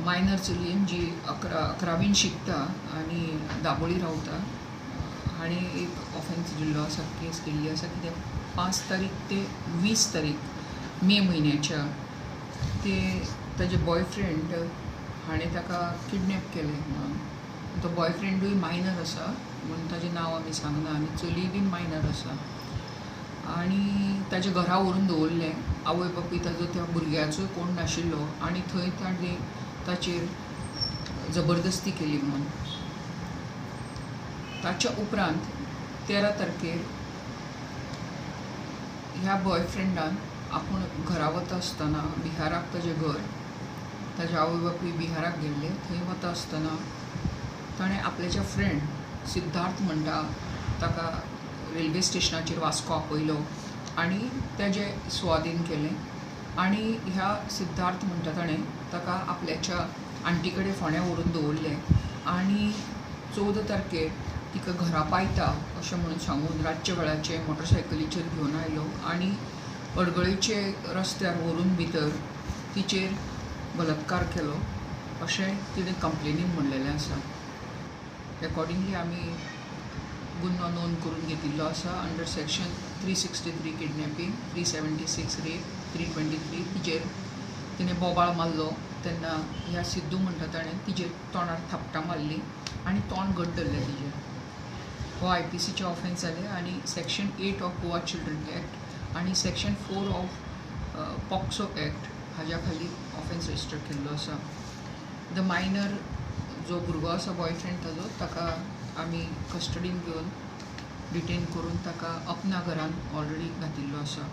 Minor चलयेन जी 11वीन शिकता आनी दाबोळी रावता हाणें एक ऑफेन्स दिल्लो आसा, केस केल्ली आसा. कित्याक 5 तारीख ते 20 तारीख मे म्हयन्याच्या ताजे बॉयफ्रेंड हाणें ताका किडनॅप केलें म्हणून. तो बॉयफ्रेंडूय मायनर आसा म्हणून ताजें नांव आमी सांगना, आनी चली बीन मायनर आसा. आनी ताच्या घरा व्हरून दवरलें. आवय बापूय ताजो त्या भुरग्याचोय कोण नाशिल्लो आनी थंय ताणें ताचेर जबरदस्ती केली म्हणून. ताच्या उपरांत 13 तारखेर ह्या बॉयफ्रेंडान आपूण घरा वता आसतना बिहाराक ताजें घर, ताजे आवय बापूय बिहाराक गेल्ले, थंय वता आसतना ताणें आपल्याच्या फ्रेंड सिद्धार्थ म्हणटा ताका रेल्वे स्टेशनाचेर वास्को आपयलो आनी ताजें स्वाधीन केलें. आनी ह्या सिद्धार्थ म्हणटा ताणें ताका आपल्याच्या आंटी कडेन फोंड्या व्हरून दवरलें आनी 14 तारखेर तिका घरा पायता अशें म्हणून सांगून रातचे वेळाचे मोटरसायकलीचेर घेवन आयलो आनी अडगळेचे रस्त्यार व्हरून भितर तिचेर बलात्कार केलो अशें तिणें कंप्लेनीन म्हणलेलें आसा. एकॉर्डिंगली आमी गुन्हो नोंद करून घेतिल्लो आसा अंडर सेक्शन 363 किडनॅपिंग, 376 रेप, 323 तिचेर तिणें बोबाळ मारलो तेन्ना ह्या सिद्धू म्हणटा ताणें तिचेर तोंडार थापटां मारलीं आनी तोंड घट धरलें तिचें. हो IPCचे ऑफेन्स जाले आनी section 8 of Goa children act आनी सेक्शन 4 ऑफ पॉक्सो एक्ट हाज्या खाली ऑफेन्स रजिस्टर केल्लो आसा. द मायनर जो भुरगो आसा बॉयफ्रेंड ताजो ताका आमी कस्टडीन घेवन डिटेन करून ताका अपना घरान ऑलरेडी घातिल्लो आसा.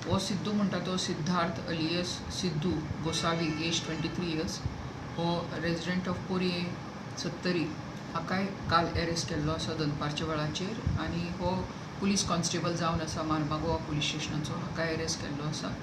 हो सिद्धू म्हणटा तो Siddharth alias Siddhu Gosavi age 23 years. हो रेजिडेंट ऑफ पोरये सत्तरी. हाकाय काल एरेस्ट केल्लो आसा दनपारच्या वेळाचेर आनी हो पुलीस कॉन्स्टेबल जावन आसा मारमागोवा पुलीस स्टेशनाचो. हाकाय एरेस्ट केल्लो आसा.